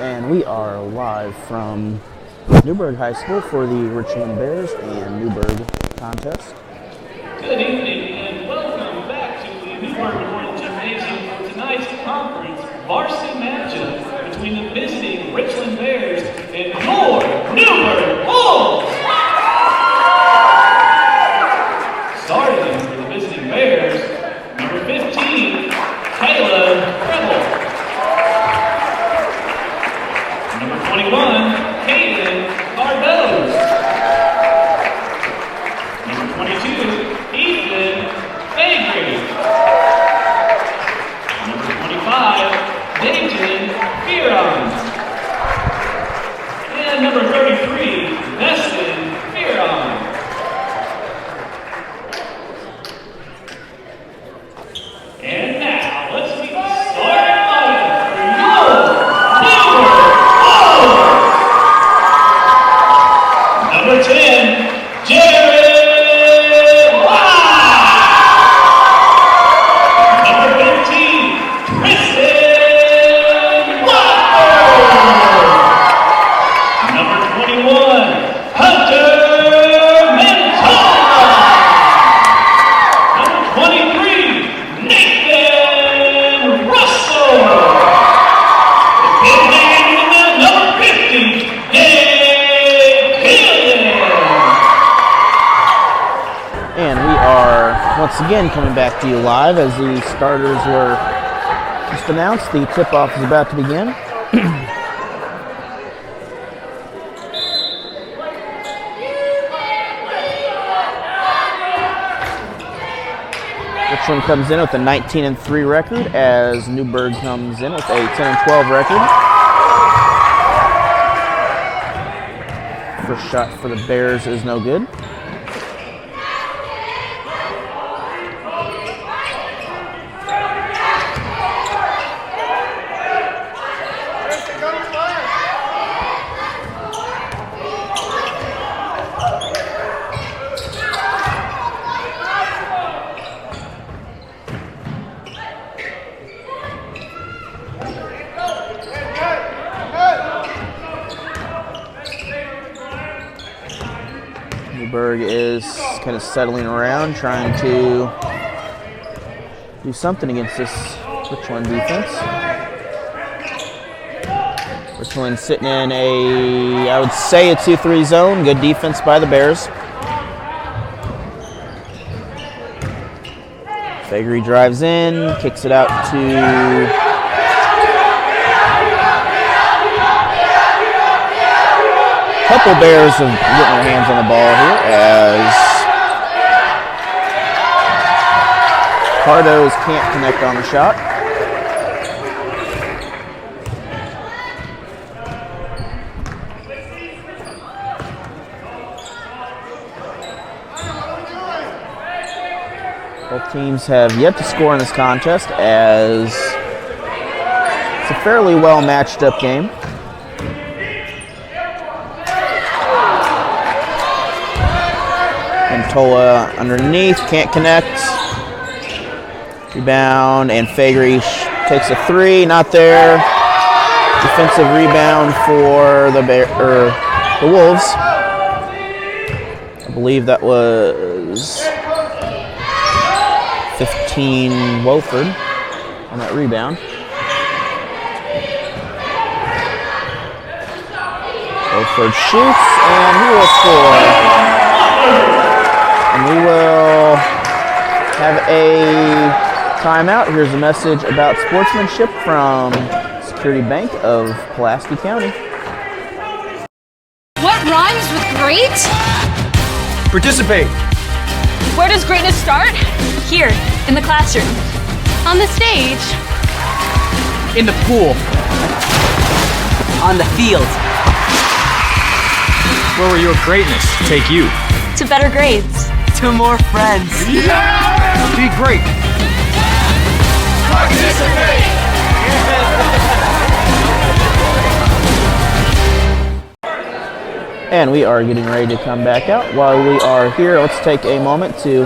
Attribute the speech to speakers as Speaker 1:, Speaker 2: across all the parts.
Speaker 1: And we are live from Newburg High School for the Richland Bears and Newburg contest.
Speaker 2: Good evening and welcome back to the Newburg Memorial Gymnasium for tonight's conference varsity matchup between the visiting Richland Bears and your Newburg Bulls. Starting for the visiting Bears, number 15, Caleb Preble. Number 21, Caden Cardoz. Number 22, Ethan Fagry. Number 25, Dayton Fearon. And number 33, Destin Fearon. And now, let's meet the starting lineup for your Newburg Bulls. Number 10, Jared White. Number 15, Tristan Watford. Number 21, Hunter Mentola. Number 23, Nathan Russell. The big man in the middle, number 50, Dave Gillian.
Speaker 1: And we are once again coming back to you live as the starters were just announced. The tip-off is about to begin. Richland comes in with a 19-3 record as Newburg comes in with a 10-12 record. First shot for the Bears is no good. Newburg is kind of settling around, trying to do something against this Richland defense. Richland sitting in a, I would say, a 2-3 zone. Good defense by the Bears. Fagry drives in, kicks it out to couple Bears have getting their hands on the ball here as Cardoz can't connect on the shot. Both teams have yet to score in this contest as it's a fairly well matched up game. Tola underneath, can't connect. Rebound, and Fagry takes a three, not there. Defensive rebound for the Wolves. I believe that was 15 Wofford on that rebound. Wofford shoots, and he will score. And we will have a timeout. Here's a message about sportsmanship from Security Bank of Pulaski County.
Speaker 3: What rhymes with great?
Speaker 4: Participate.
Speaker 3: Where does greatness start? Here, in the classroom. On the stage.
Speaker 4: In the pool.
Speaker 5: On the field.
Speaker 4: Where will your greatness take you?
Speaker 3: To better grades.
Speaker 5: To more friends.
Speaker 4: Yeah! Be great.
Speaker 2: Participate!
Speaker 1: And we are getting ready to come back out. While we are here, let's take a moment to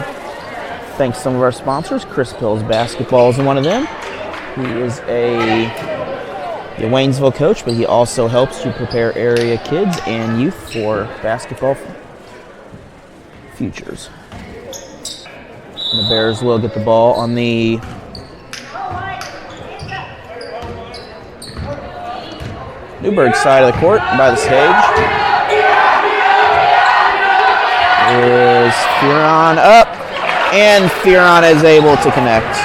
Speaker 1: thank some of our sponsors. Chris Pills Basketball is one of them. He is a the Waynesville coach, but he also helps to prepare area kids and youth for basketball futures. And the Bears will get the ball on the Newburg side of the court by the stage. Is Fearon up, and Fearon is able to connect.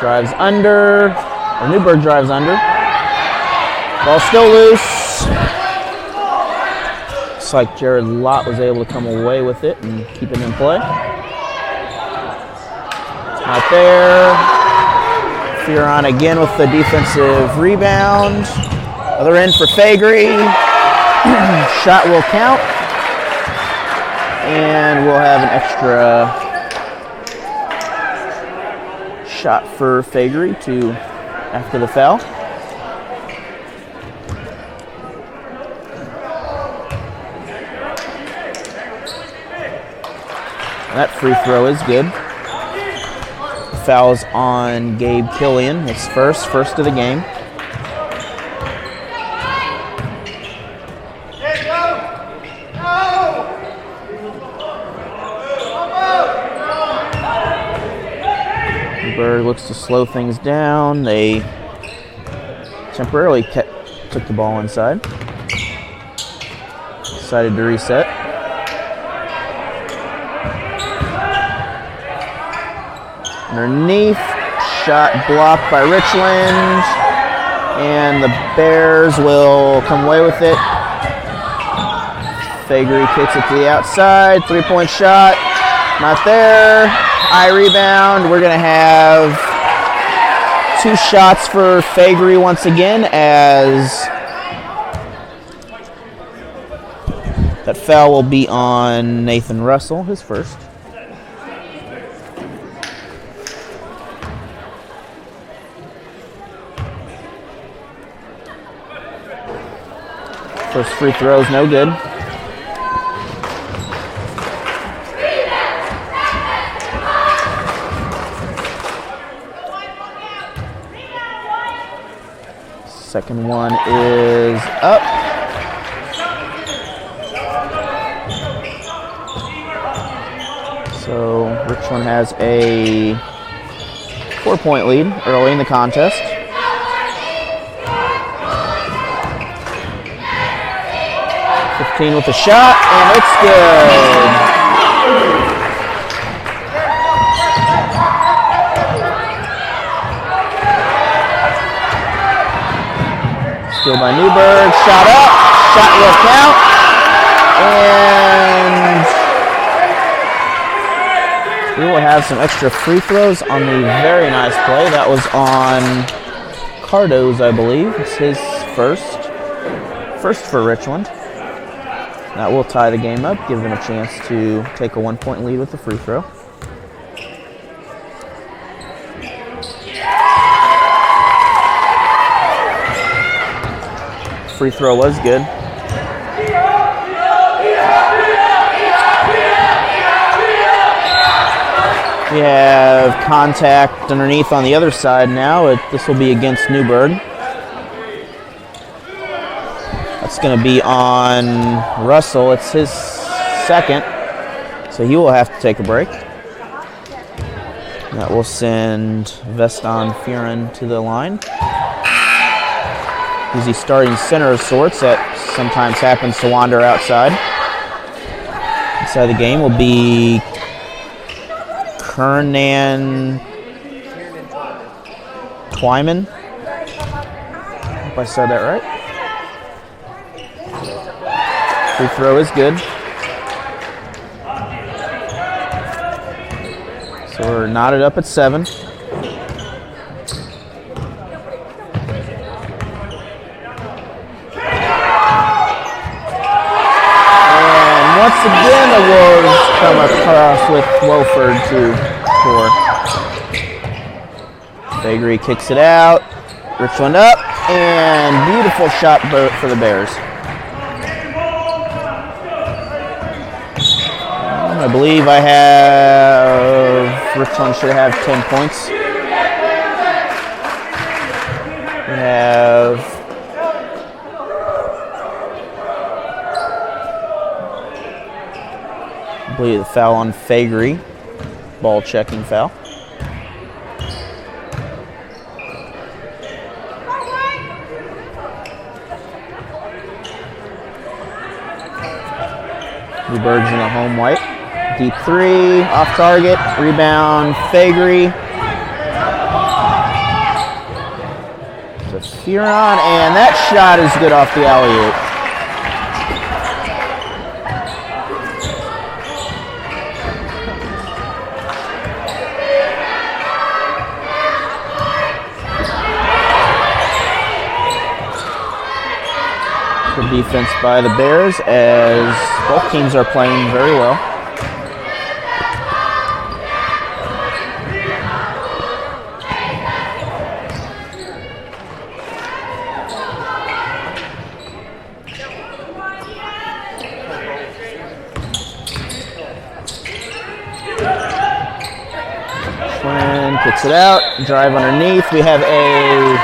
Speaker 1: Drives under, or Newburg drives under. Ball still loose. Looks like Jared Lott was able to come away with it and keep it in play. Not there. Fearon again with the defensive rebound. Other end for Fagery. Shot will count. And we'll have an extra shot for Fagery to after the foul. That free throw is good. The foul's on Gabe Killian, his first of the game. Newburg looks to slow things down. They temporarily took the ball inside. Decided to reset. Underneath, shot blocked by Richland, and the Bears will come away with it. Fagery kicks it to the outside, three-point shot, not there. High rebound. We're going to have two shots for Fagery once again, as that foul will be on Nathan Russell, his first. First free throw is no good. Second one is up. So Richland has a 4-point lead early in the contest. With a shot, and it's good. Steal by Newburg, shot up, shot will count, and we will have some extra free throws on the very nice play. That was on Cardo's, I believe. It's his first for Richland. That will tie the game up, give them a chance to take a 1-point lead with the free throw. Free throw was good. We have contact underneath on the other side now. This will be against Newburg. It's going to be on Russell. It's his second, so he will have to take a break. That will send Veston Fearon to the line. He's the starting center of sorts that sometimes happens to wander outside. Inside the game will be Kernan Twyman. Hope I said that right. Free throw is good. So we're knotted up at 7. And once again, the Wolves come across with Wofford to score. Fagery kicks it out. Richland up. and beautiful shot for the Bears. I believe I have, Richland should have 10 points. We have I believe the foul on Fagery, ball checking foul. Newburg's in the home white. Deep three, off target, rebound, Fagery. To Fearon, and that shot is good off the alley-oop. Good defense by the Bears as both teams are playing very well. Kicks it out, drive underneath. We have a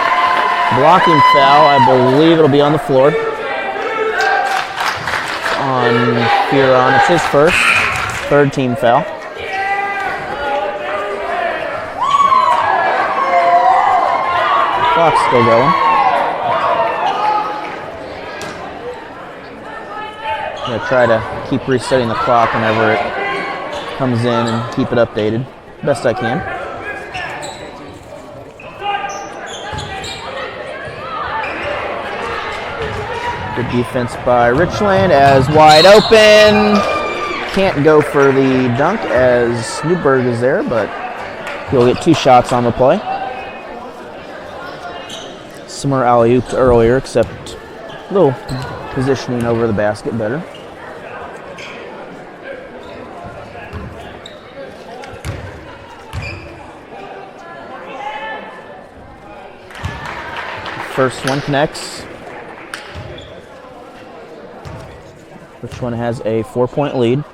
Speaker 1: blocking foul. I believe it'll be on the floor. On Fearon, it's his first, third team foul. Clock's still going. I'm gonna try to keep resetting the clock whenever it comes in and keep it updated best I can. Good defense by Richland as wide open. Can't go for the dunk as Newburg is there, but he'll get 2 shots on the play. Similar alley-oop to earlier, except a little positioning over the basket better. First one connects. Richland has a 4-point lead.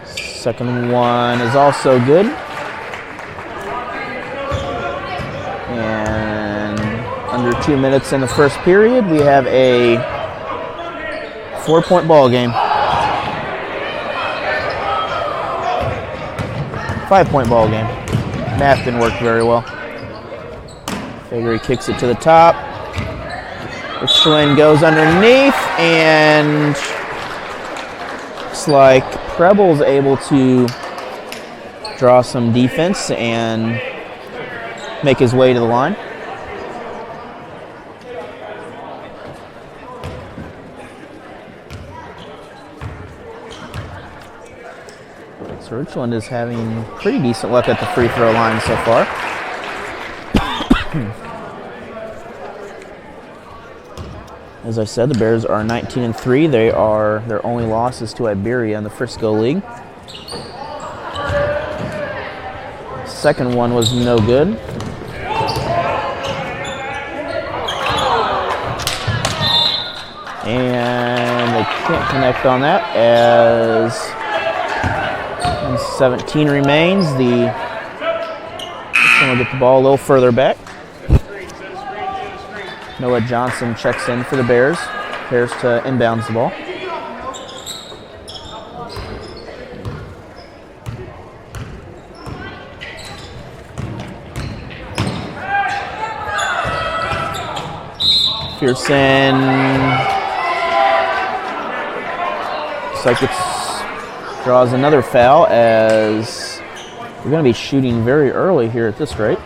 Speaker 1: Second one is also good. And under 2 minutes in the first period, we have a 4-point ball game. 5-point ball game. Math didn't work very well. Fagery kicks it to the top. Richland goes underneath, and looks like Preble's able to draw some defense and make his way to the line. So Richland is having pretty decent luck at the free throw line so far. As I said, the Bears are 19-3. Their only loss is to Iberia in the Frisco League. Second one was no good. And they can't connect on that as 17 remains. This one will get the ball a little further back. Noah Johnson checks in for the Bears. Bears to inbounds the ball. Pearson. Looks like it draws another foul as we're going to be shooting very early here at this rate.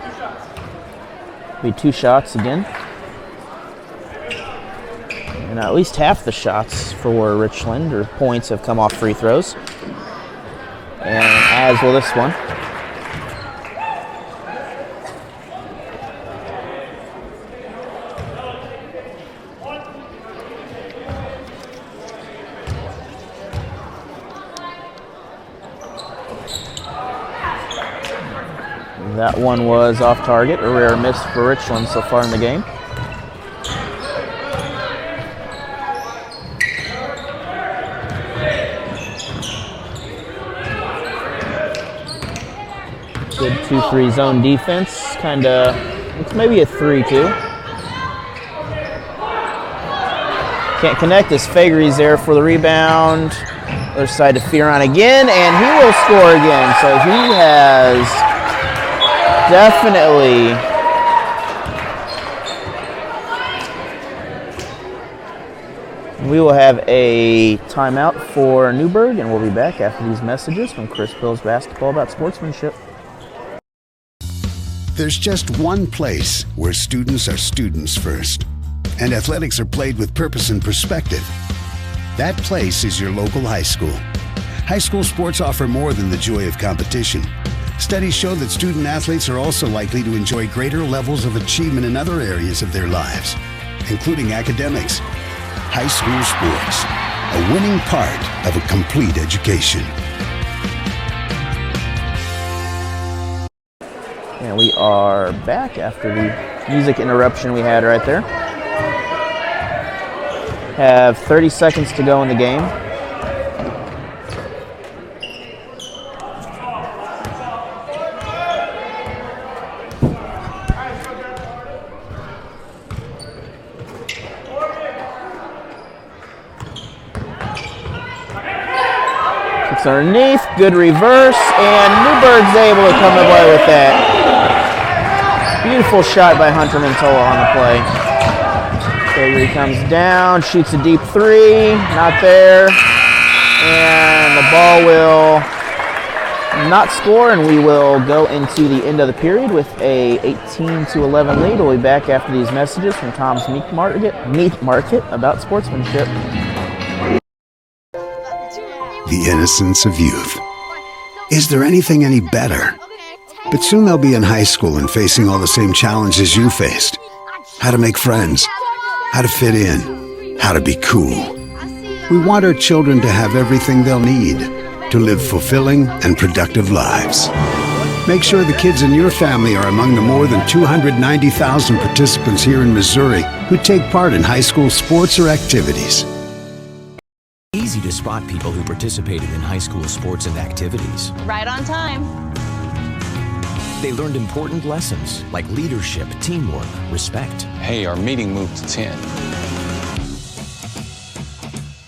Speaker 1: Be 2 shots again. And at least half the shots for Richland, or points, have come off free throws. And as will this one. That one was off target, a rare miss for Richland so far in the game. Good 2-3 zone defense, it's maybe a 3-2. Can't connect as Fagery's there for the rebound. Other side to Fearon again, and he will score again. So he has definitely we will have a timeout for Newburg, and we'll be back after these messages from Chris Bill's Basketball About Sportsmanship.
Speaker 5: There's just one place where students are students first, and athletics are played with purpose and perspective. That place is your local high school. High school sports offer more than the joy of competition. Studies show that student athletes are also likely to enjoy greater levels of achievement in other areas of their lives, including academics. High school sports, a winning part of a complete education.
Speaker 1: And we are back after the music interruption we had right there. Have 30 seconds to go in the game. Kicks underneath, good reverse, and Newburg's able to come away with that. Beautiful shot by Hunter Mantola on the play. Fagery comes down, shoots a deep three, not there, and the ball will not score, and we will go into the end of the period with a 18-11 lead. We'll be back after these messages from Tom's Meat Market about sportsmanship.
Speaker 5: The innocence of youth. Is there anything any better? But soon they'll be in high school and facing all the same challenges you faced. How to make friends, how to fit in, how to be cool. We want our children to have everything they'll need to live fulfilling and productive lives. Make sure the kids in your family are among the more than 290,000 participants here in Missouri who take part in high school sports or activities.
Speaker 6: Easy to spot people who participated in high school sports and activities.
Speaker 7: Right on time.
Speaker 6: They learned important lessons like leadership, teamwork, respect.
Speaker 8: Hey, our meeting moved to 10.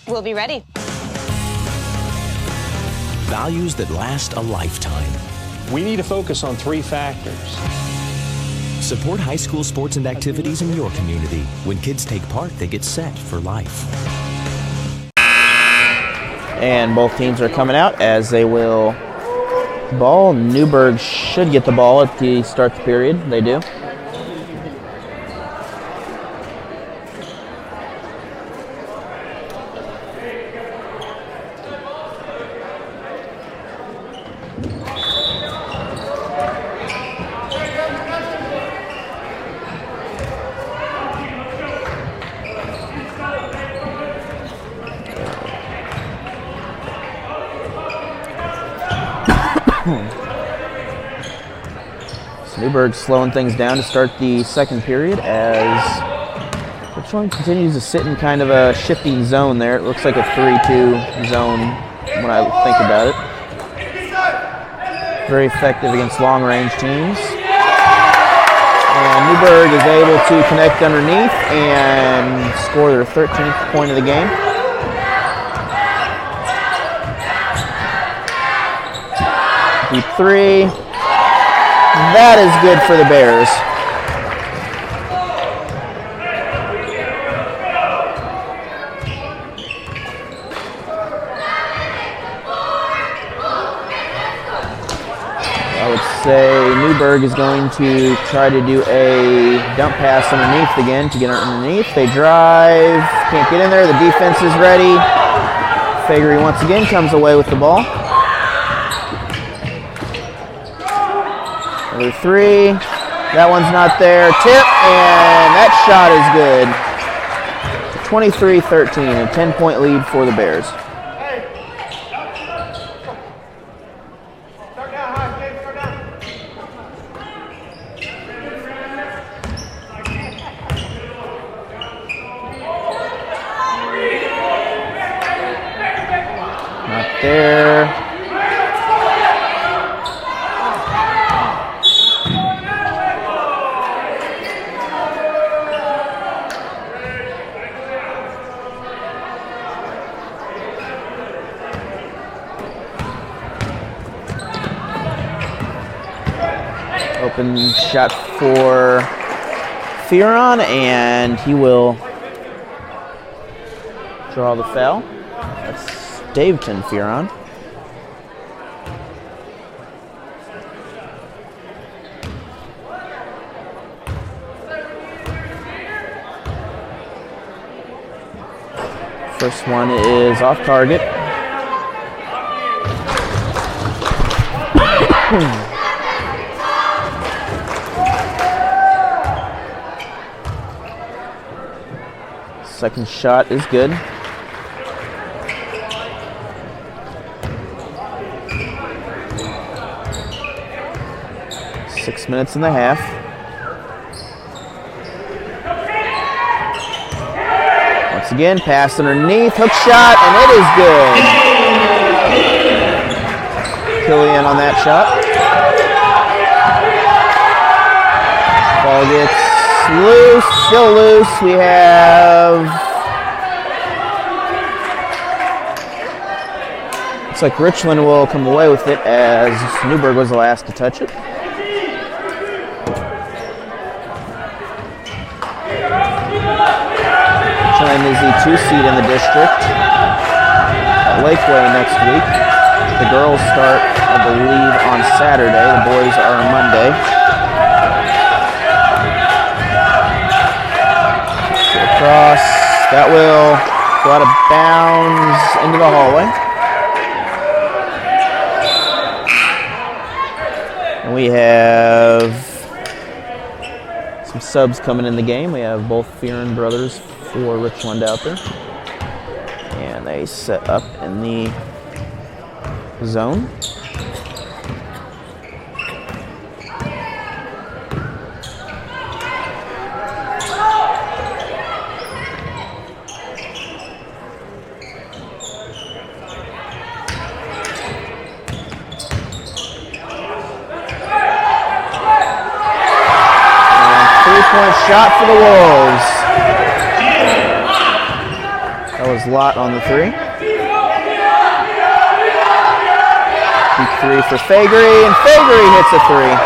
Speaker 7: We'll be ready.
Speaker 6: Values that last a lifetime.
Speaker 9: We need to focus on 3 factors.
Speaker 6: Support high school sports and activities in your community. When kids take part, they get set for life.
Speaker 1: And both teams are coming out as they will ball. Newburg should get the ball at the start of the period. They do. So Newburg slowing things down to start the second period as Richland continues to sit in kind of a shifting zone there. It looks like a 3-2 zone when I think about it. Very effective against long-range teams. And Newburg is able to connect underneath and score their 13th point of the game. Deep three. That is good for the Bears. I would say Newburg is going to try to do a dump pass underneath again to get underneath. They drive, can't get in there. The defense is ready. Fagery once again comes away with the ball. Another three. That one's not there. Tip, and that shot is good. 23-13, a 10-point lead for the Bears. right there. Open shot for Fearon, and he will draw the foul. That's Daveton Fearon. First one is off target. Second shot is good. Six minutes and a half. Once again, pass underneath, hook shot, and it is good. Killian on that shot. Ball gets loose, still loose. We have, looks like Richland will come away with it as Newburg was the last to touch it. Richland is the 2 seed in the district at Lakeway next week. The girls start, I believe, on Saturday. The boys are on Monday. Cross, that will go out of bounds into the hallway. And we have some subs coming in the game. We have both Fearon brothers for Richland out there. And they set up in the zone. Three-point shot for the Wolves. That was Lott on the three. Deep three for Fagery, and Fagery hits a three.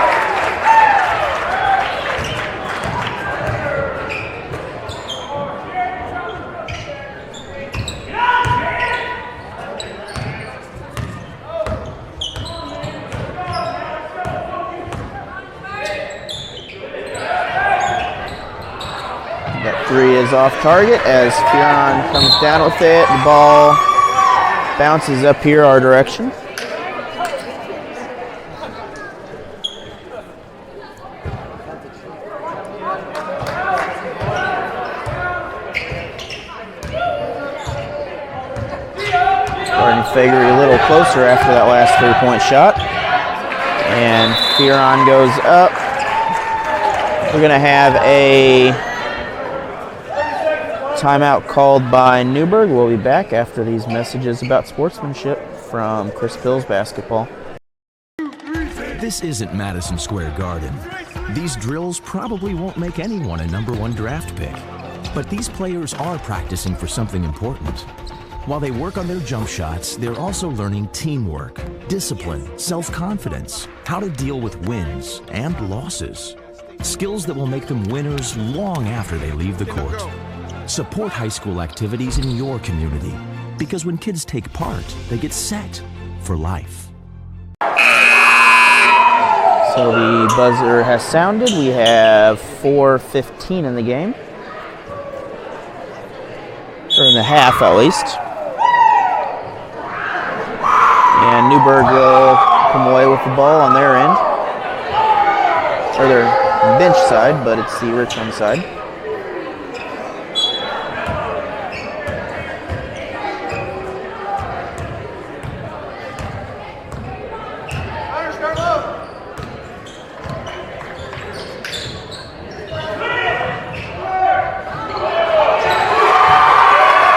Speaker 1: That three is off target as Fearon comes down with it. The ball bounces up here our direction. Starting Fagery a little closer after that last three-point shot. And Fearon goes up. We're going to have a timeout called by Newburg. We'll be back after these messages about sportsmanship from Chris Pills Basketball.
Speaker 6: This isn't Madison Square Garden. These drills probably won't make anyone a #1 draft pick. But these players are practicing for something important. While they work on their jump shots, they're also learning teamwork, discipline, self-confidence, how to deal with wins and losses. Skills that will make them winners long after they leave the court. Support high school activities in your community, because when kids take part, they get set for life.
Speaker 1: So the buzzer has sounded. We have 4:15 in the game. Or in the half, at least. And Newburg will come away with the ball on their end. Or their bench side, but it's the Richland side.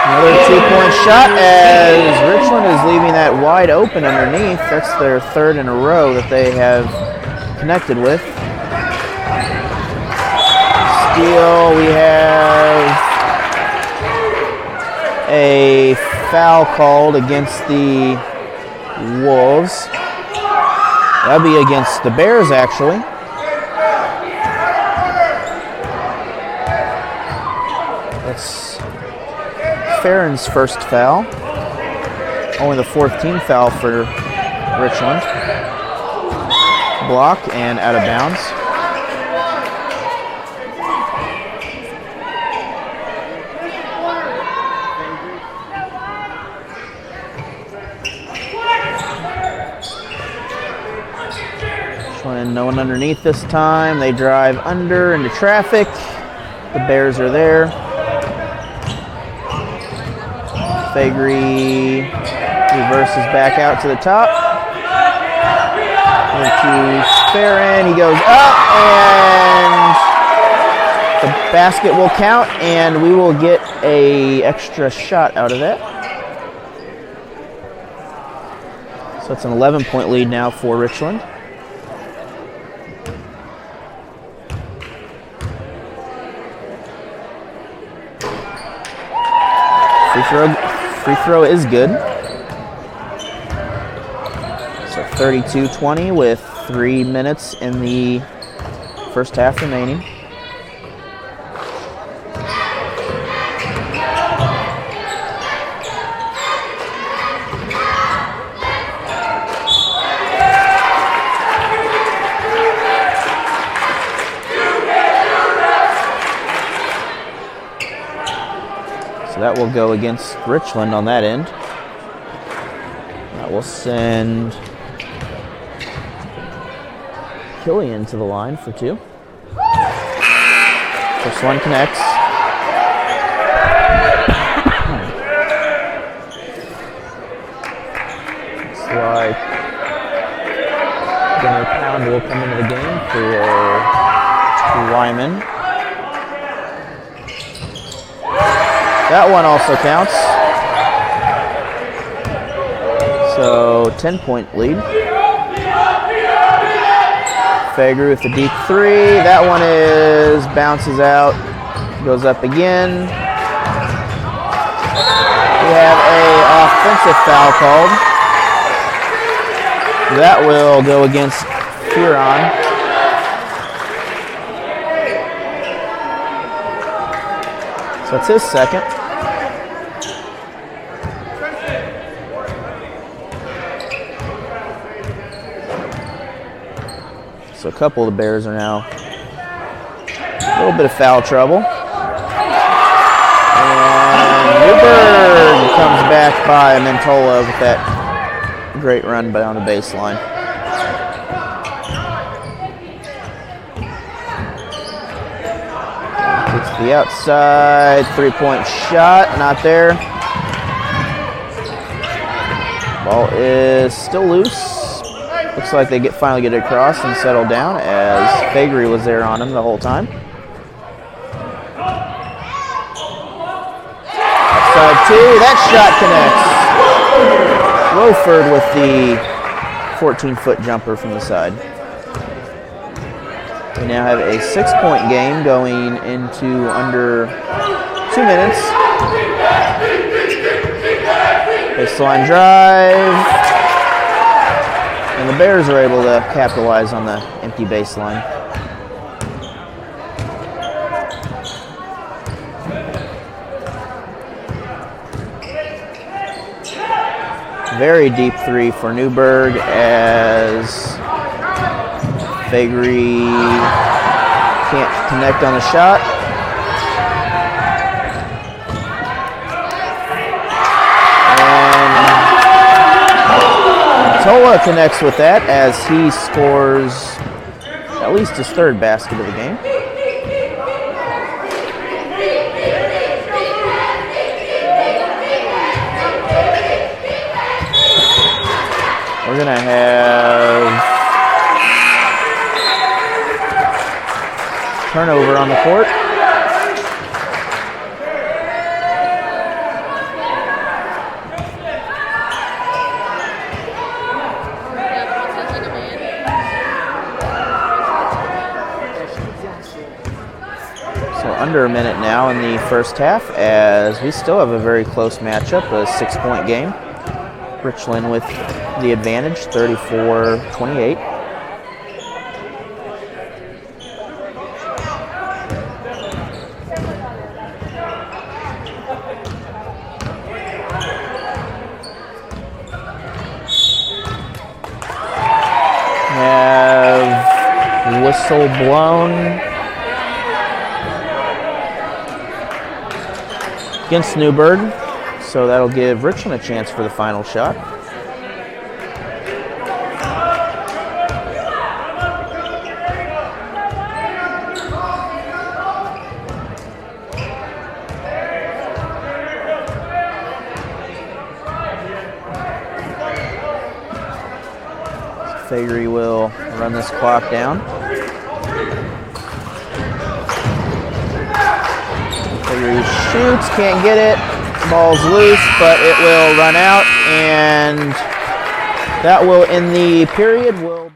Speaker 1: Another 2-point shot as Richland is leaving that wide open underneath. That's their third in a row that they have connected with. Steal, we have a foul called against the Wolves. That'll be against the Bears, actually. That's Farron's first foul. Only the fourth team foul for Richland. Block and out of bounds. Richland, no one underneath this time. They drive under into traffic. The Bears are there. Fagry reverses back out to the top. Into Farron, he goes up, and the basket will count, and we will get a extra shot out of that. So it's an 11-point lead now for Richland. Free throw is good. So 32-20 with 3 minutes in the first half remaining. So that will go against Richland on that end. That will send Killian to the line for 2. First one connects. Looks like Gunnar Pound will come into the game for Wyman. That one also counts. So 10-point lead. Fagry with the deep 3. That one bounces out, goes up again. We have an offensive foul called. That will go against Huron. So it's his second. So a couple of the Bears are now a little bit of foul trouble. And Newburg comes back by Mentola with that great run down the baseline. Gets to the outside, 3-point shot, not there. Ball is still loose. Looks like they finally get it across and settle down as Fagry was there on him the whole time. Outside 2, that shot connects. Roford with the 14-foot jumper from the side. We now have a 6-point game going into under 2 minutes. Baseline drive. And the Bears are able to capitalize on the empty baseline. Very deep 3 for Newburg as Fagry can't connect on the shot. Tola connects with that as he scores at least his third basket of the game. We're going to have turnover on the court. under a minute now in the first half, as we still have a very close matchup, a 6-point game. Richland with the advantage, 34-28. Have whistle blown against Newburg, so that'll give Richland a chance for the final shot. Fagery will run this clock down. Fagery shoots, can't get it. Ball's loose, but it will run out, and that will end the period. Will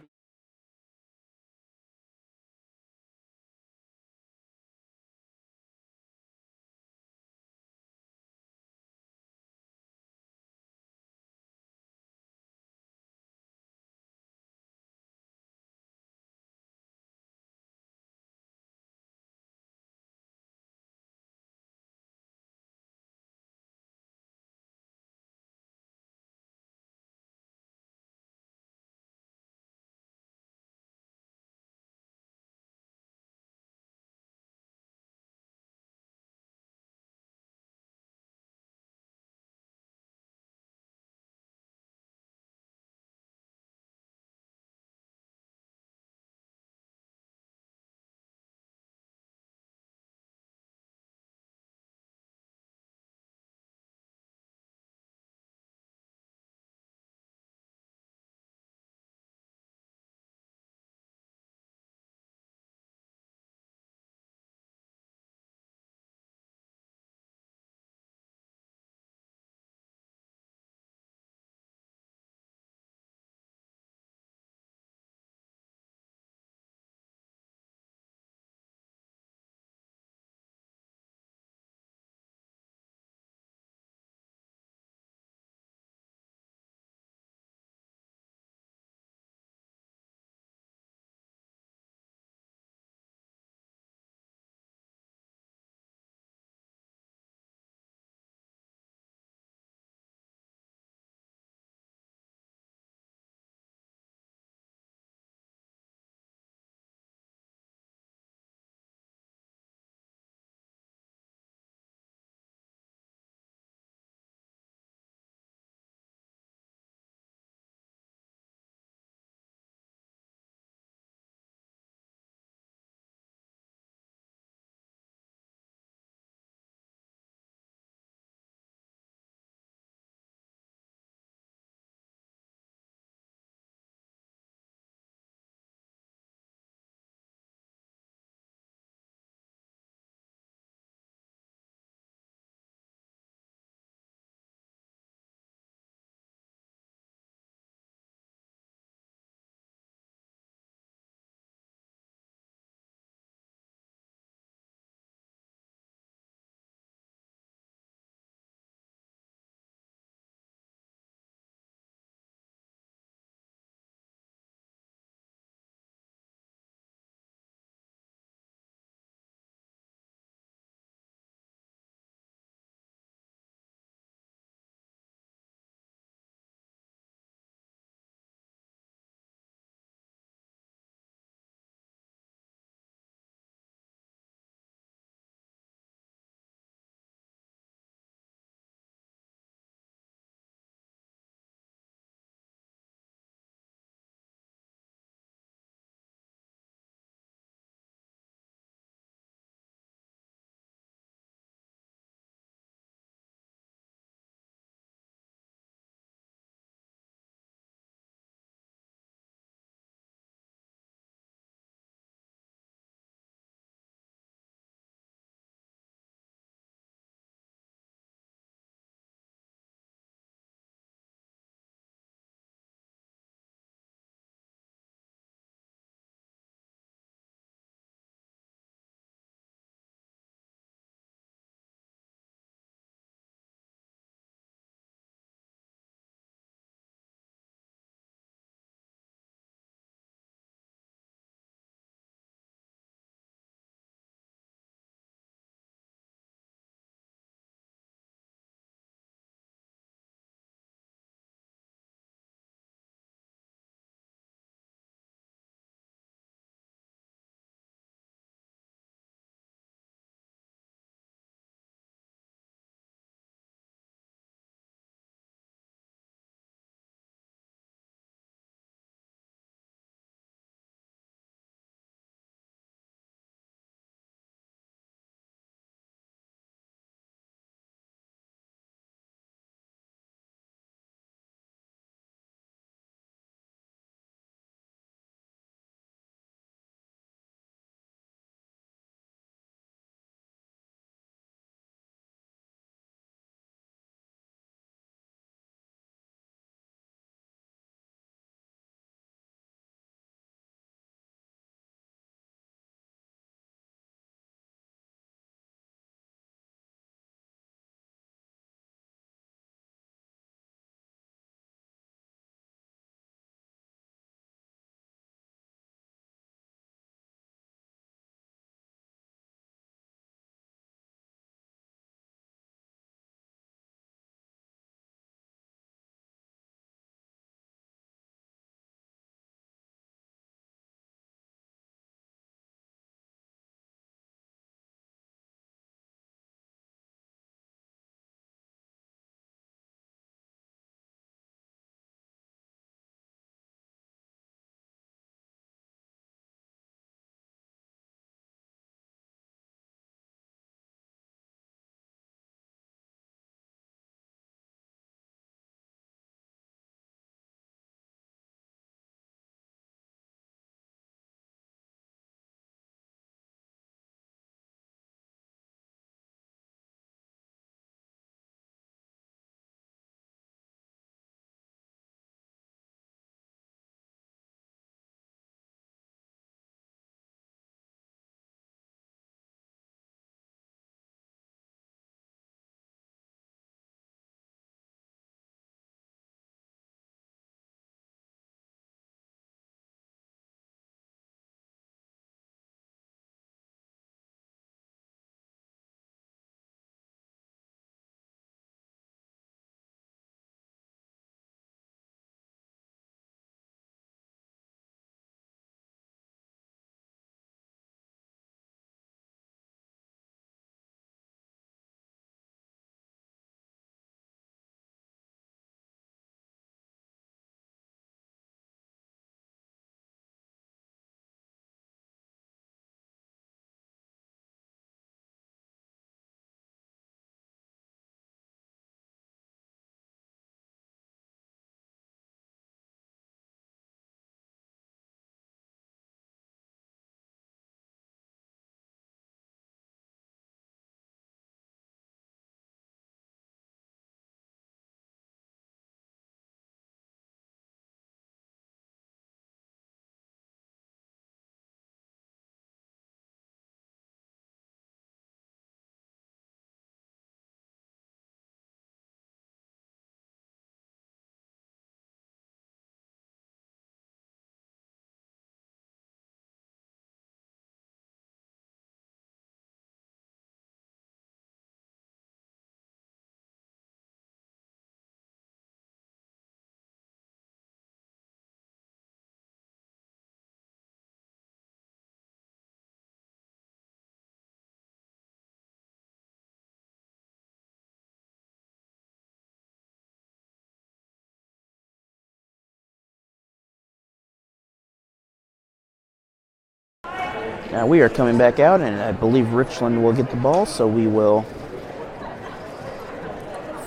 Speaker 1: Now we are coming back out, and I believe Richland will get the ball, so we will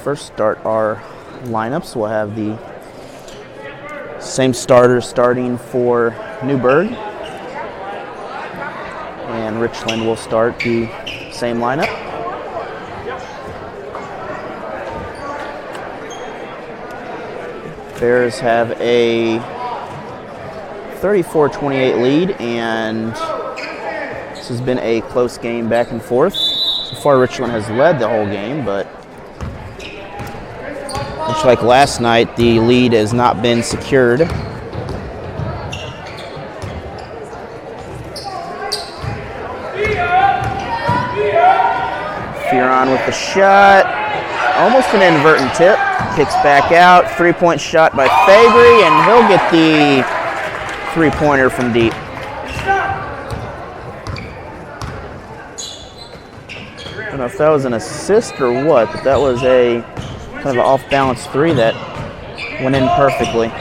Speaker 1: first start our lineups. We'll have the same starters starting for Newburg, and Richland will start the same lineup. Bears have a 34-28 lead, and this has been a close game back and forth. So far, Richland has led the whole game, but much like last night, the lead has not been secured. Fearon with the shot. Almost an inadvertent tip. Kicks back out. 3-point shot by Fabry, and he'll get the three-pointer from deep. I don't know if that was an assist or what, but that was a kind of an off-balance three that went in perfectly.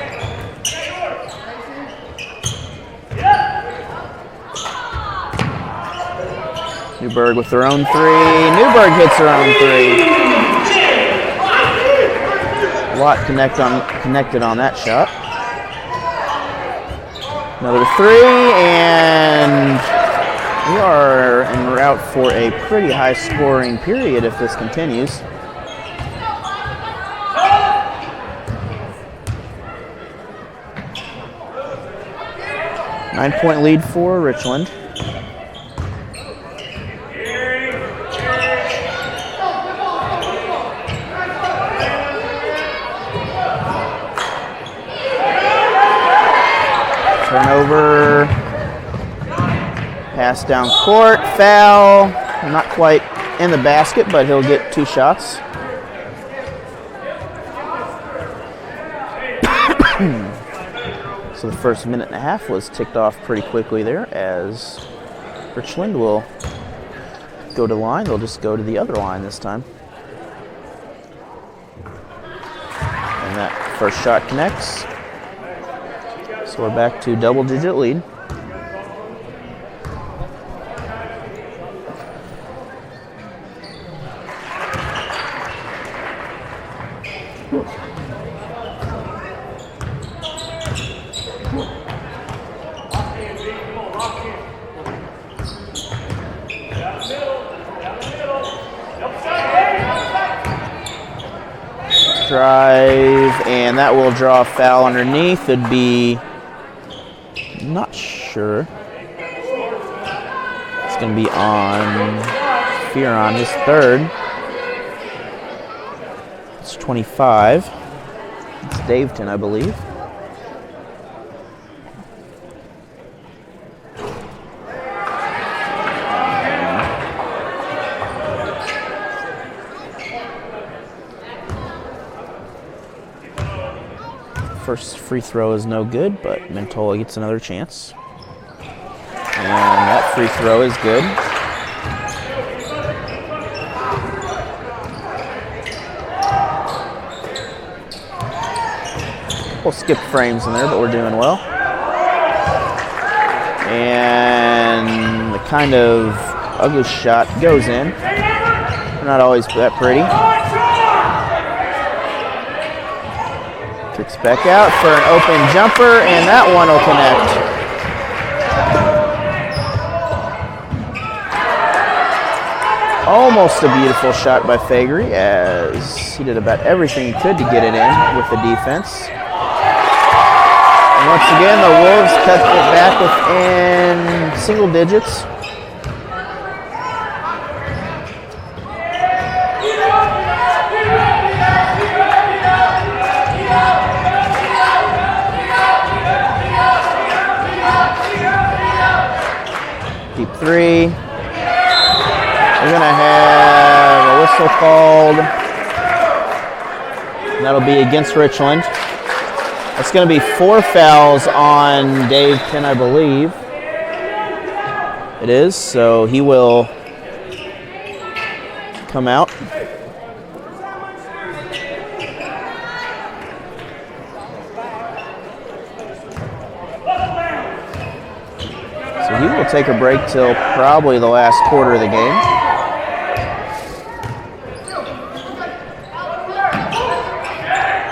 Speaker 1: Newburg with their own three. Newburg hits their own three. Watt connected on that shot. Another three, and we are en route for a pretty high-scoring period if this continues. Nine-point lead for Richland. Turnover, pass down court, foul, not quite in the basket, but he'll get two shots. So the first minute and a half was ticked off pretty quickly there, as Richland will go to line. They'll just go to the other line this time. And that first shot connects. So we're back to double-digit lead. Drive, and that will draw a foul underneath. It'd be, not sure. It's going to be on Fearon, his third. It's 25. It's Daveton, I believe. First free throw is no good, but Mentola gets another chance. And that free throw is good. We'll skip frames in there, but we're doing well. And the kind of ugly shot goes in. They're not always that pretty. Kicks back out for an open jumper, and that one will connect. Almost a beautiful shot by Fagry, as he did about everything he could to get it in with the defense. And once again, the Wolves cut it back within single digits. Deep three. We're going to have a whistle called. And that'll be against Richland. It's going to be 4 fouls on Daveton, I believe. It is, so he will come out. So he will take a break till probably the last quarter of the game.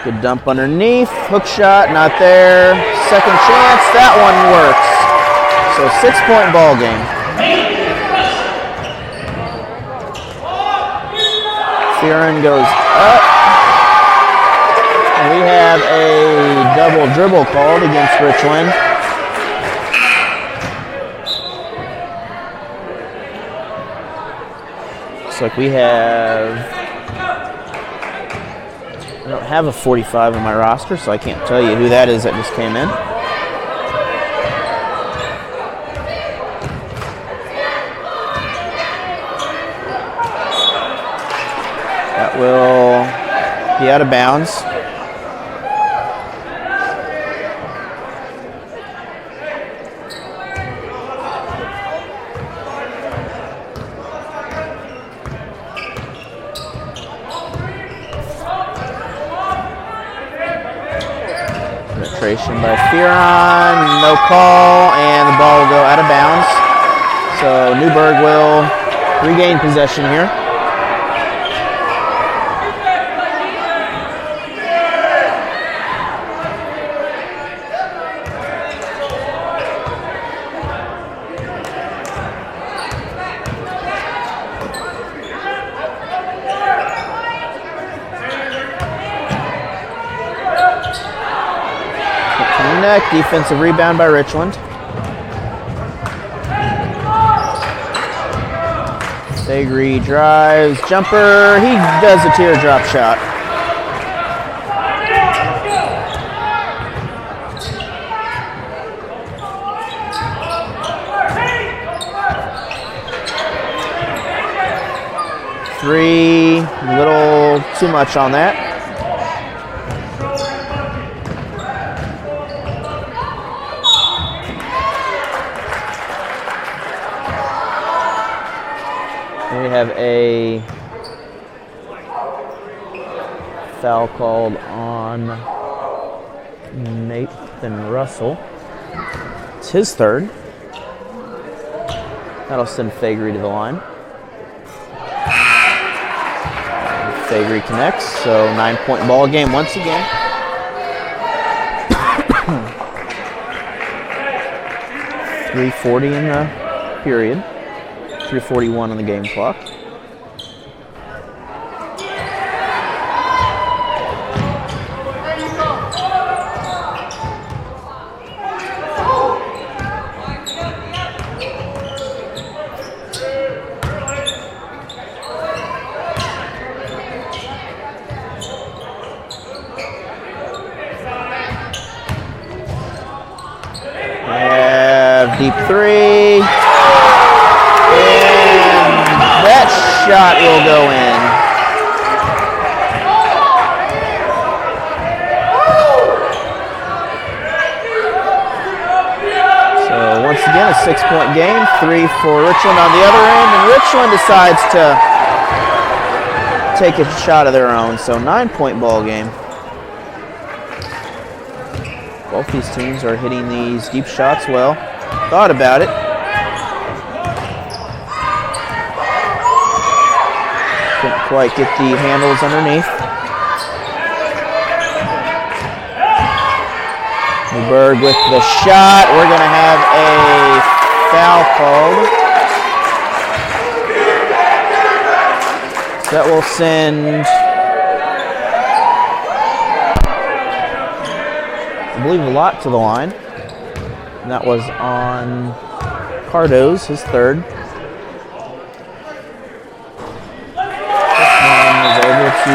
Speaker 1: Good dump underneath. Hook shot, not there. Second chance, that one works. So 6-point ball game. Fearon goes up. And we have a double dribble called against Richland. Looks like we have, I don't have a 45 on my roster, so I can't tell you who that is that just came in. That will be out of bounds. Penetration by Fearon, no call, and the ball will go out of bounds. So Newburg will regain possession here. Defensive rebound by Richland. Fagree drives, jumper, he does a teardrop shot. Three, a little too much on that. We have a foul called on Nathan Russell. It's his third. That'll send Fagree to the line. Fagree connects, so 9-point ball game once again. .340 in the period. 3:41 on the game clock. Deep three. And that shot will go in. So once again, a 6-point game. 3 for Richland on the other end. And Richland decides to take a shot of their own. So 9-point ball game. Both these teams are hitting these deep shots well. Thought about it. Couldn't quite get the handles underneath. Newburg with the shot. We're going to have a foul called. That will send, I believe, a lot to the line. And that was on Cardo's, his third. This one was able to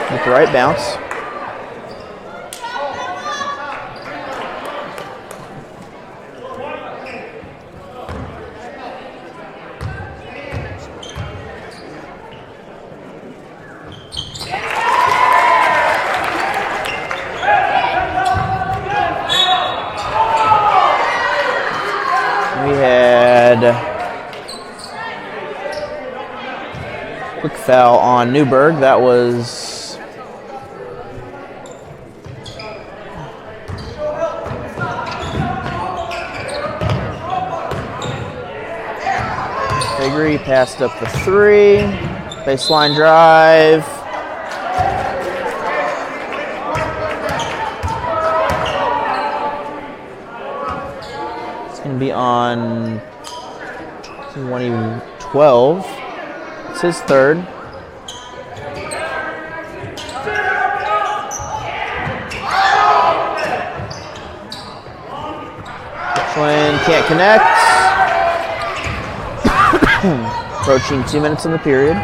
Speaker 1: get the right bounce. Quick foul on Newburg. That was Figure passed up the 3. Baseline drive. It's going to be on 2012. It's his third. Richland can't connect. Approaching 2 minutes in the period.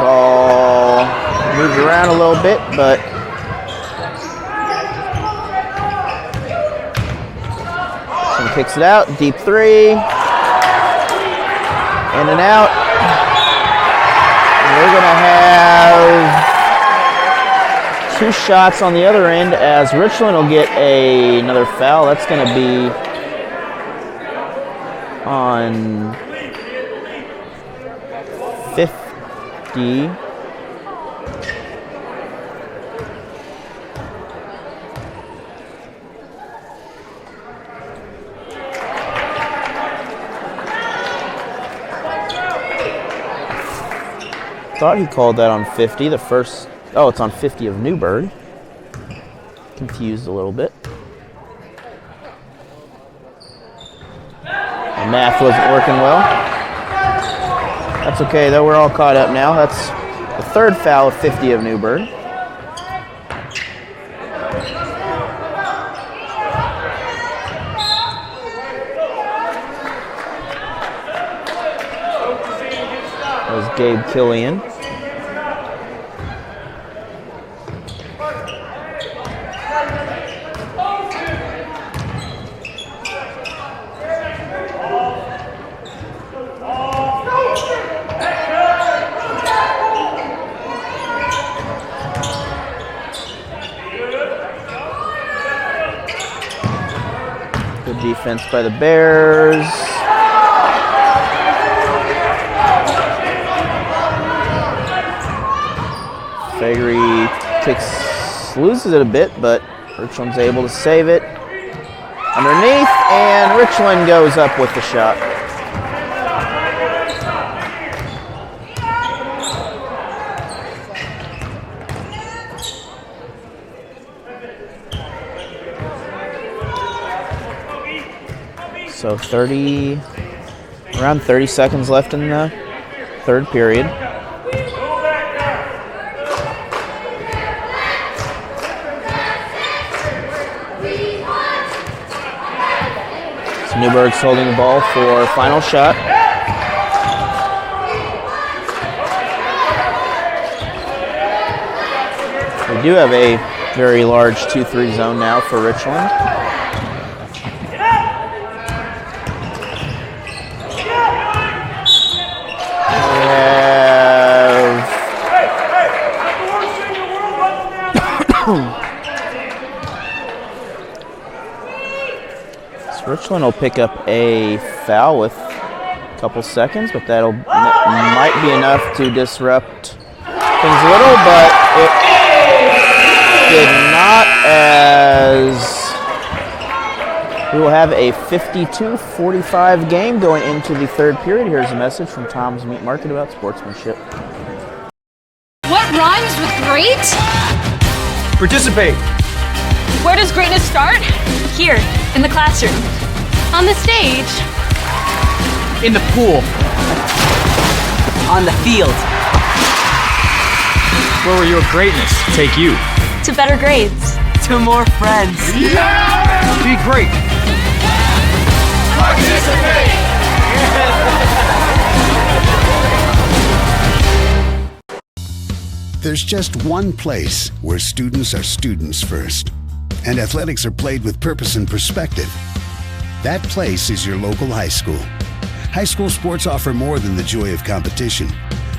Speaker 1: Ball moved around a little bit, but kicks it out, deep 3. In and out. And we're going to have 2 shots on the other end as Richland will get another foul. That's going to be on 50. Thought he called that on 50. The first, oh, it's on 50 of Newburg. Confused a little bit. The math wasn't working well. That's okay though, we're all caught up now. That's the 3rd foul of 50 of Newburg. That was Gabe Killian. Good defense by the Bears. Fagery loses it a bit, but Richland's able to save it. Underneath, and Richland goes up with the shot. So around 30 seconds left in the 3rd period. So Newburg's holding the ball for final shot. We do have a very large 2-3 zone now for Richland. Richland will pick up a foul with a couple seconds, but that might be enough to disrupt things a little, but it did not, as we will have a 52-45 game going into the 3rd period. Here's a message from Tom's Meat Market about sportsmanship.
Speaker 3: What rhymes with great?
Speaker 4: Participate.
Speaker 3: Where does greatness start? Here, in the classroom. On the stage.
Speaker 4: In the pool.
Speaker 10: On the field.
Speaker 4: Where will your greatness take you?
Speaker 3: To better grades.
Speaker 10: To more friends.
Speaker 4: Yeah! Be great.
Speaker 2: Participate!
Speaker 5: There's just one place where students are students first, and athletics are played with purpose and perspective. That place is your local high school. High school sports offer more than the joy of competition.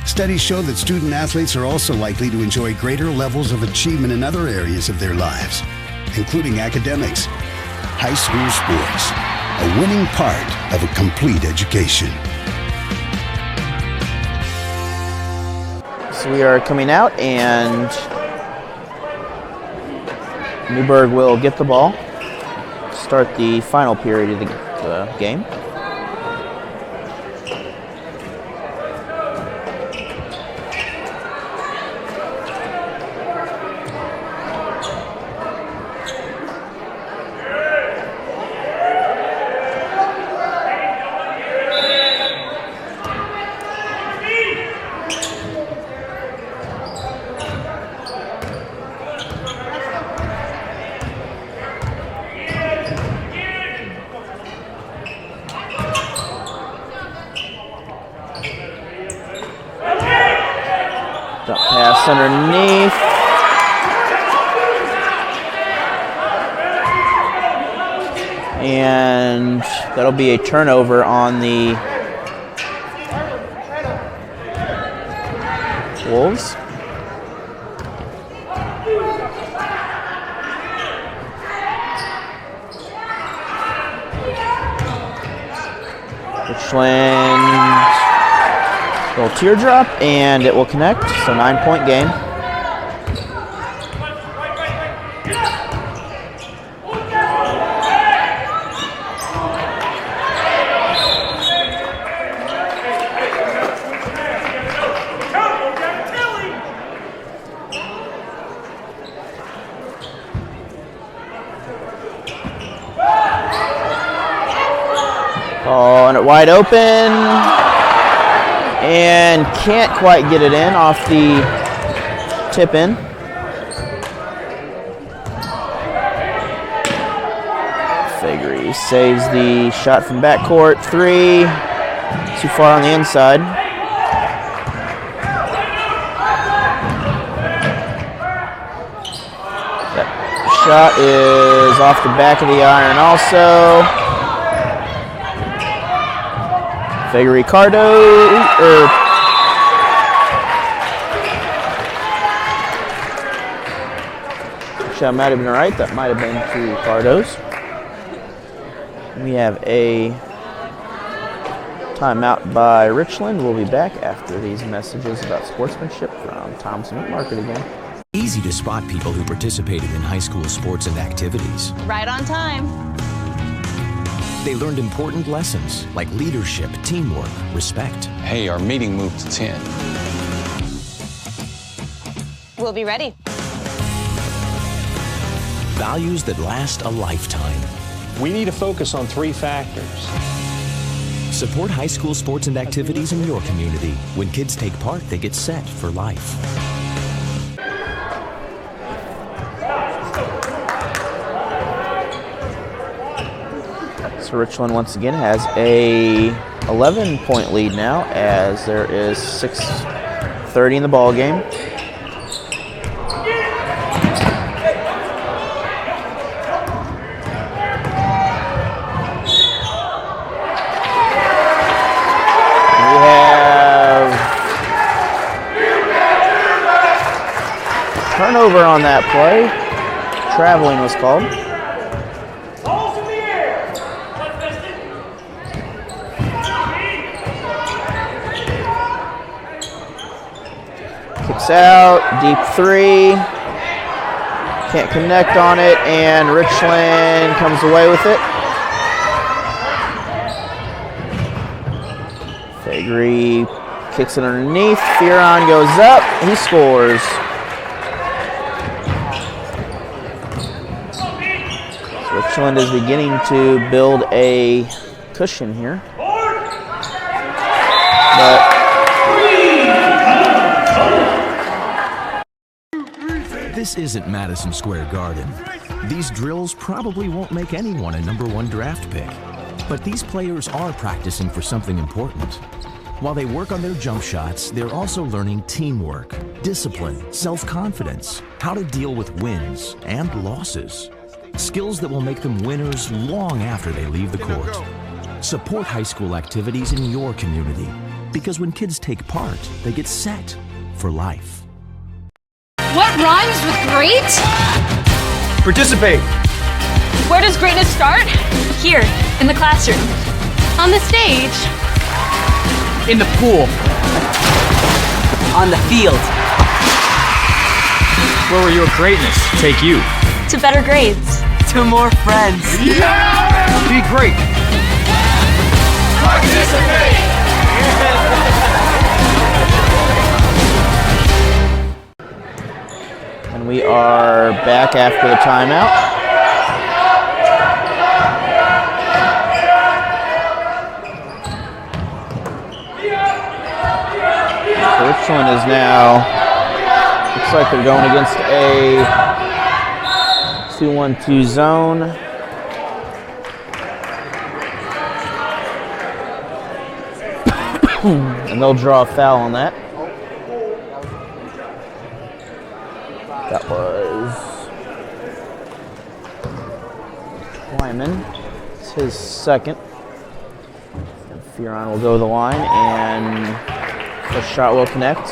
Speaker 5: Studies show that student athletes are also likely to enjoy greater levels of achievement in other areas of their lives, including academics. High school sports, a winning part of a complete education.
Speaker 1: So we are coming out, and Newburg will get the ball. Start the final period of the game. Dump pass underneath. And that'll be a turnover on the Wolves. Richland, little teardrop, and it will connect. So 9-point game. Oh, and it wide open, and can't quite get it in off the tip in. Figure saves the shot from backcourt. 3, too far on the inside. That shot is off the back of the iron also. Vega Ricardo, shot might have been right. That might have been to Ricardo's. We have a timeout by Richland. We'll be back after these messages about sportsmanship from Thompson Meat Market again.
Speaker 6: Easy to spot people who participated in high school sports and activities.
Speaker 7: Right on time.
Speaker 6: They learned important lessons like leadership, teamwork, respect.
Speaker 8: Hey, our meeting moved to 10.
Speaker 7: We'll be ready.
Speaker 6: Values that last a lifetime.
Speaker 9: We need to focus on 3 factors.
Speaker 6: Support high school sports and activities in your community. When kids take part, they get set for life.
Speaker 1: So Richland once again has a 11-point lead now, as there is 6:30 in the ball game. We have turnover on that play. Traveling was called. Out, deep 3, can't connect on it, and Richland comes away with it. Fagry kicks it underneath, Fearon goes up, he scores. So Richland is beginning to build a cushion here. But
Speaker 6: this isn't Madison Square Garden. These drills probably won't make anyone a #1 draft pick. But these players are practicing for something important. While they work on their jump shots, they're also learning teamwork, discipline, self-confidence, how to deal with wins and losses. Skills that will make them winners long after they leave the court. Support high school activities in your community, because when kids take part, they get set for life.
Speaker 3: What rhymes with great?
Speaker 4: Participate.
Speaker 3: Where does greatness start? Here, in the classroom. On the stage.
Speaker 4: In the pool.
Speaker 10: on the field.
Speaker 9: Where will your greatness take you?
Speaker 3: To better grades.
Speaker 10: To more friends.
Speaker 9: Be great.
Speaker 2: Participate!
Speaker 1: And we are back after the timeout. Richland is now, looks like they're going against a 2-1-2 zone. And they'll draw a foul on that. That was Wyman. It's his second. And Fearon will go to the line, and the shot will connect.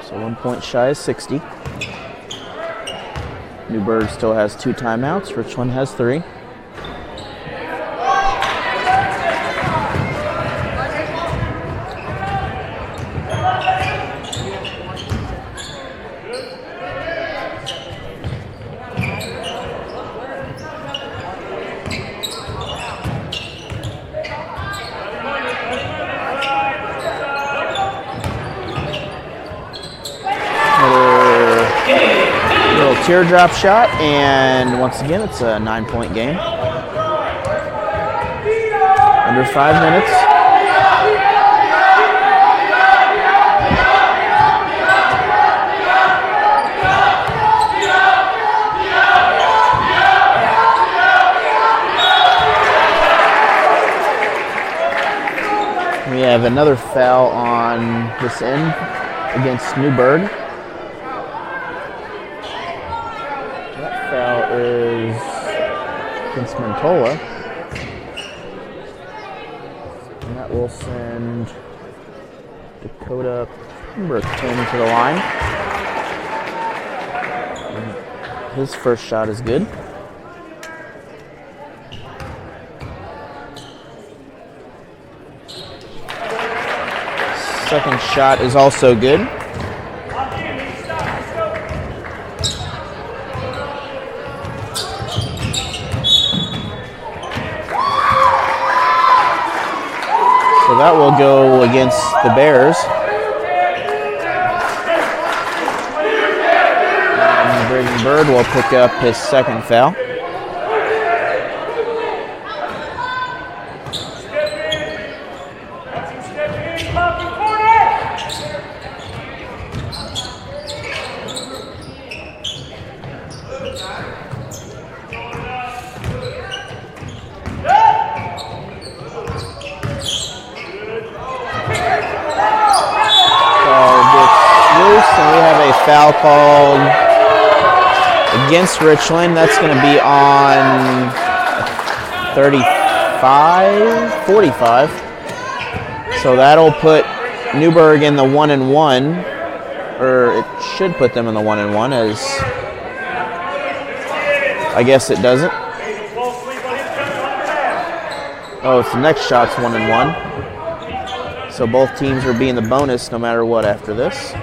Speaker 1: So 1 point shy is 60. Newburg still has 2 timeouts. Richland has 3. Teardrop shot, and once again, it's a 9-point game. Under 5 minutes. We have another foul on this end against Newburg. Is against Mantola, and that will send Dakota Pemberton to the line. And his first shot is good. Second shot is also good. So that will go against the Bears. And Braden Bird will pick up his second foul. And we have a foul called against Richland. That's going to be on 45. So that'll put Newburg in the 1-1, or it should put them in the 1-1, as I guess it doesn't. Oh, it's the next shot's 1-1. So both teams will be in the bonus no matter what after this.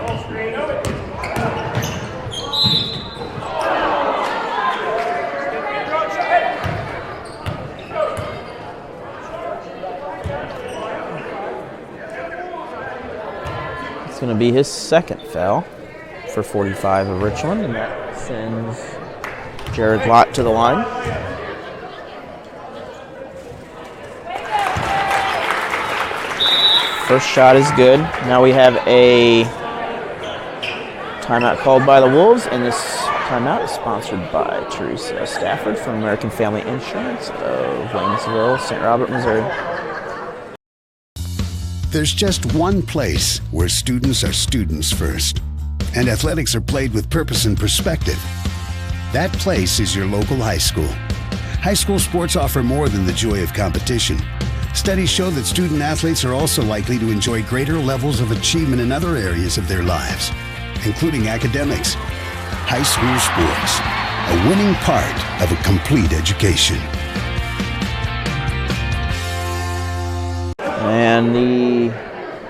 Speaker 1: It's going to be his second foul for 45 of Richland, and that sends Jared Lott to the line. First shot is good. Now we have a timeout called by the Wolves, and this timeout is sponsored by Teresa Stafford from American Family Insurance of Waynesville, St. Robert, Missouri.
Speaker 5: There's just one place where students are students first, and athletics are played with purpose and perspective. That place is your local high school. High school sports offer more than the joy of competition. Studies show that student athletes are also likely to enjoy greater levels of achievement in other areas of their lives, including academics. High school sports, a winning part of a complete education.
Speaker 1: And the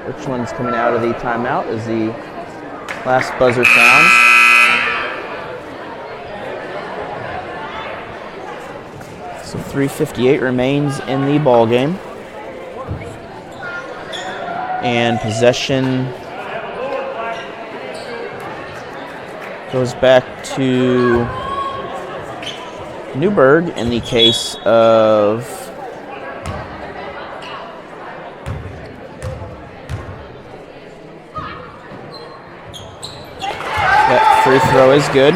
Speaker 1: Richland's coming out of the timeout as the last buzzer sounds. So 3:58 remains in the ball game. And possession goes back to Newburg in the case of that free throw is good.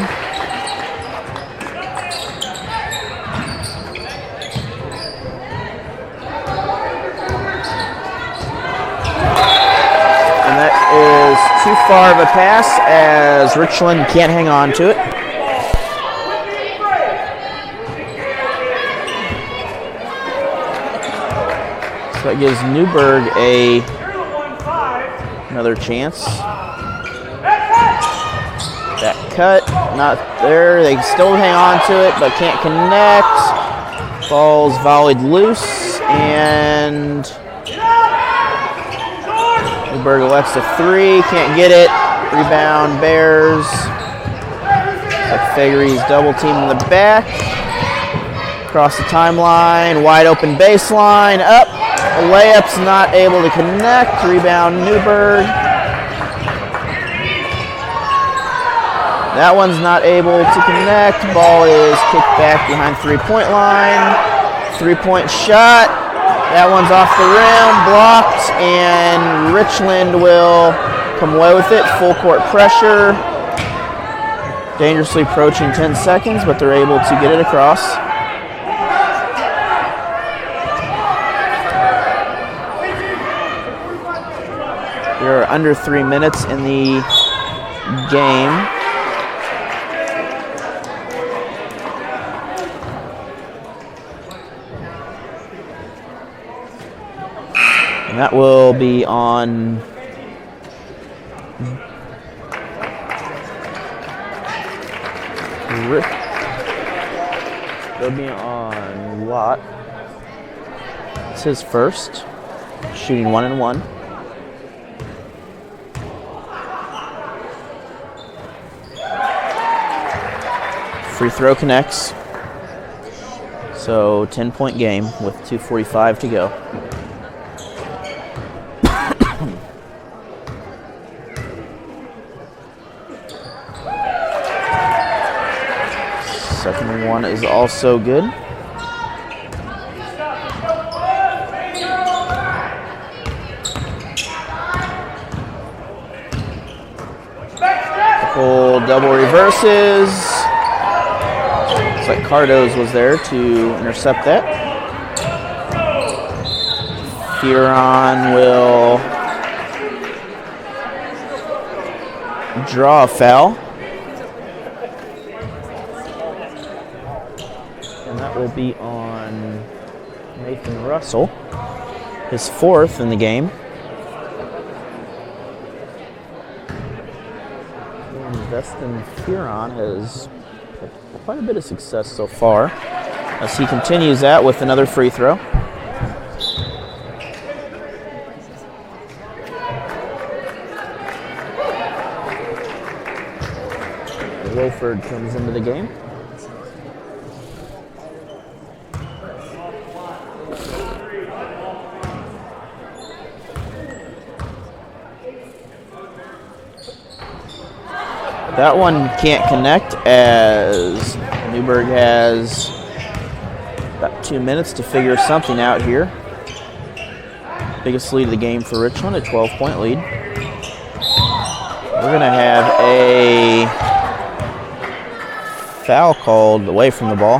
Speaker 1: Too far of a pass as Richland can't hang on to it. So that gives Newburg another chance. That cut, not there. They still hang on to it, but can't connect. Ball's volleyed loose, and Newburg elects a three, can't get it. Rebound, Bears. Fagery's double team in the back. Across the timeline, wide open baseline, up. A layup's not able to connect. Rebound, Newburg. That one's not able to connect. Ball is kicked back behind three-point line. Three-point shot. That one's off the rim, blocked, and Richland will come away with it. Full court pressure. Dangerously approaching 10 seconds, but they're able to get it across. We are under 3 minutes in the game. And that will be on They'll be on Watt. It's his first, shooting 1-1. Free throw connects. So 10-point game with 2:45 to go. Second one is also good. Couple double reverses. Looks like Cardoz was there to intercept that. Huron will draw a foul. Will be on Nathan Russell, his fourth in the game. And Destin Huron has had quite a bit of success so far as he continues that with another free throw. Wilford comes into the game. That one can't connect as Newburg has about 2 minutes to figure something out here. Biggest lead of the game for Richland, a 12-point lead. We're going to have a foul called away from the ball.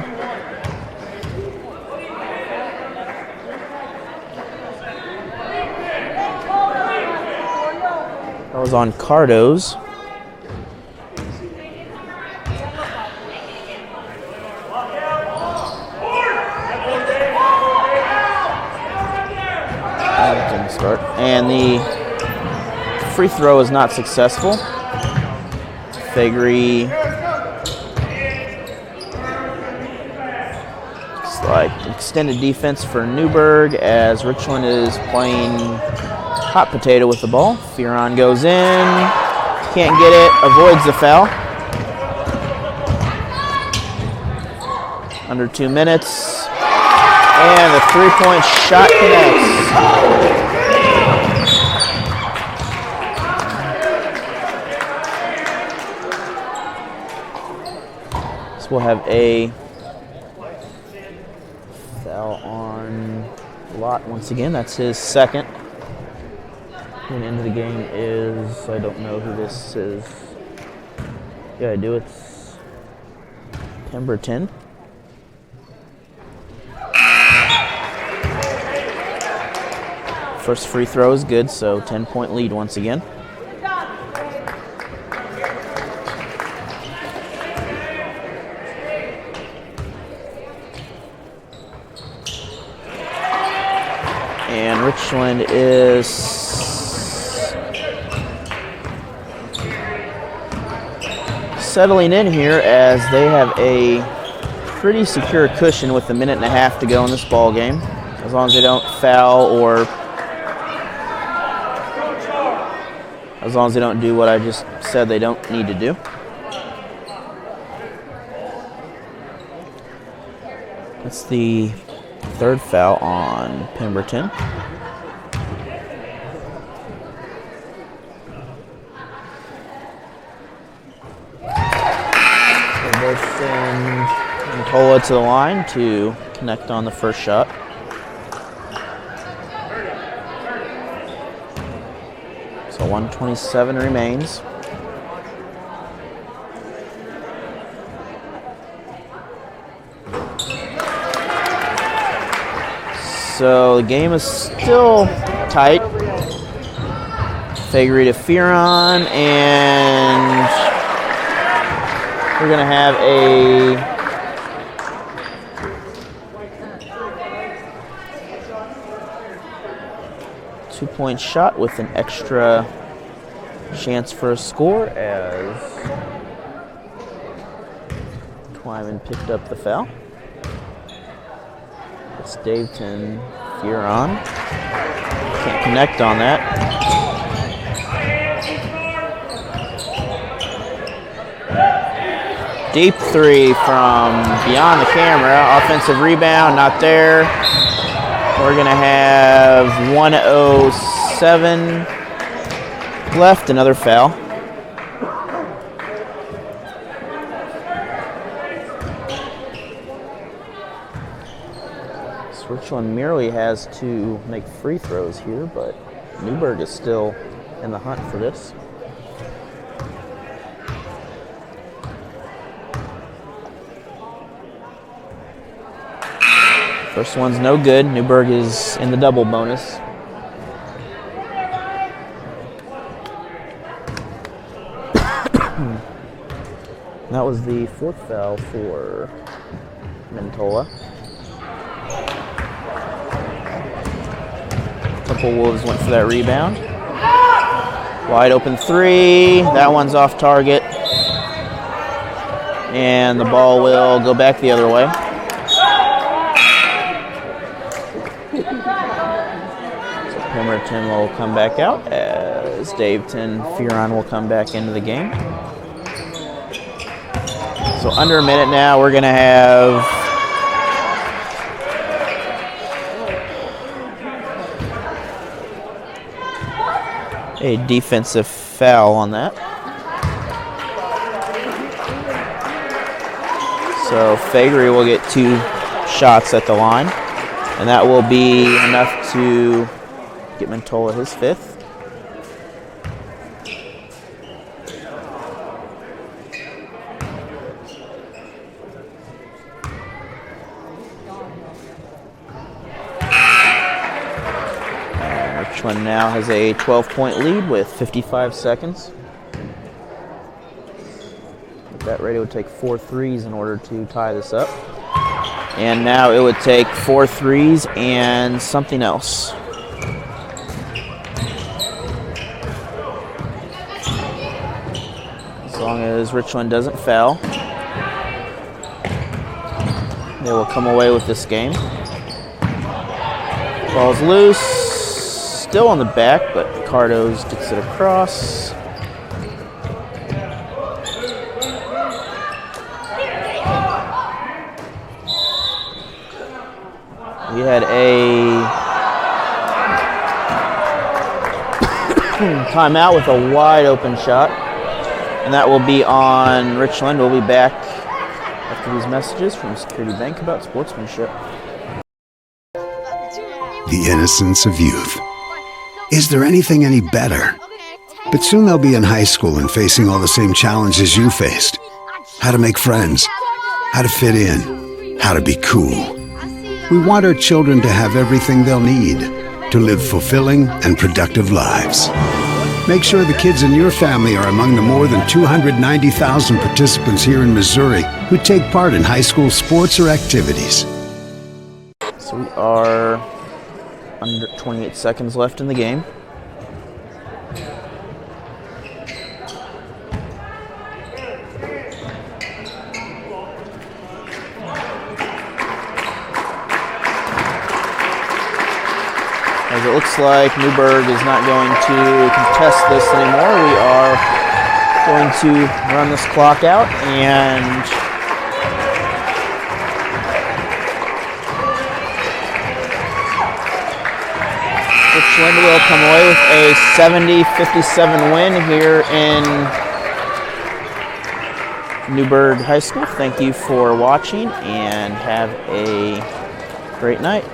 Speaker 1: That was on Cardoz. And the free throw is not successful. Fagery, it's like extended defense for Newburg as Richland is playing Hot Potato with the ball. Fearon goes in. Can't get it. Avoids the foul. Under 2 minutes. And the three-point shot connects. So we'll have a foul on Lott once again. That's his second. And into the game is, I don't know who this is. Yeah, I do. It's Pemberton. First free throw is good, so 10-point lead once again. And Richland is settling in here as they have a pretty secure cushion with a minute and a half to go in this ball game. As long as they don't foul or as long as they don't do what I just said they don't need to do. That's the third foul on Pemberton. They both send Nicola to the line to connect on the first shot. So 1:27 remains. So the game is still tight. Fagery to Fearon, and we're going to have a two-point shot with an extra chance for a score as Twyman picked up the foul. It's Daveton Fearon. Can't connect on that. Deep three from beyond the camera. Offensive rebound, not there. We're going to have 1:07 left. Another foul. Richland merely has to make free throws here, but Newburg is still in the hunt for this. First one's no good. Newburg is in the double bonus. That was the fourth foul for Mentola. Temple Wolves went for that rebound. Wide open three. That one's off target. And the ball will go back the other way. So Pemberton will come back out as Daveton Fearon will come back into the game. So under a minute now, we're going to have a defensive foul on that. So Fagery will get 2 shots at the line, and that will be enough to get Mentola his 5th. Richland now has a 12-point lead with 55 seconds. At that rate, it would take 4 threes in order to tie this up. And now it would take 4 threes and something else. As long as Richland doesn't foul, they will come away with this game. Ball's loose. still on the back, but Cardos gets it across. We had a timeout with a wide open shot, and that will be on Richland. We'll be back after these messages from Security Bank about sportsmanship.
Speaker 5: The innocence of youth. Is there anything any better? But soon they'll be in high school and facing all the same challenges you faced. How to make friends, how to fit in, how to be cool. We want our children to have everything they'll need to live fulfilling and productive lives. Make sure the kids in your family are among the more than 290,000 participants here in Missouri who take part in high school sports or activities.
Speaker 1: So we are under 28 seconds left in the game. As it looks like Newburg is not going to contest this anymore. We are going to run this clock out, and Richland will come away with a 70-57 win here in Newburg High School. Thank you for watching, and have a great night.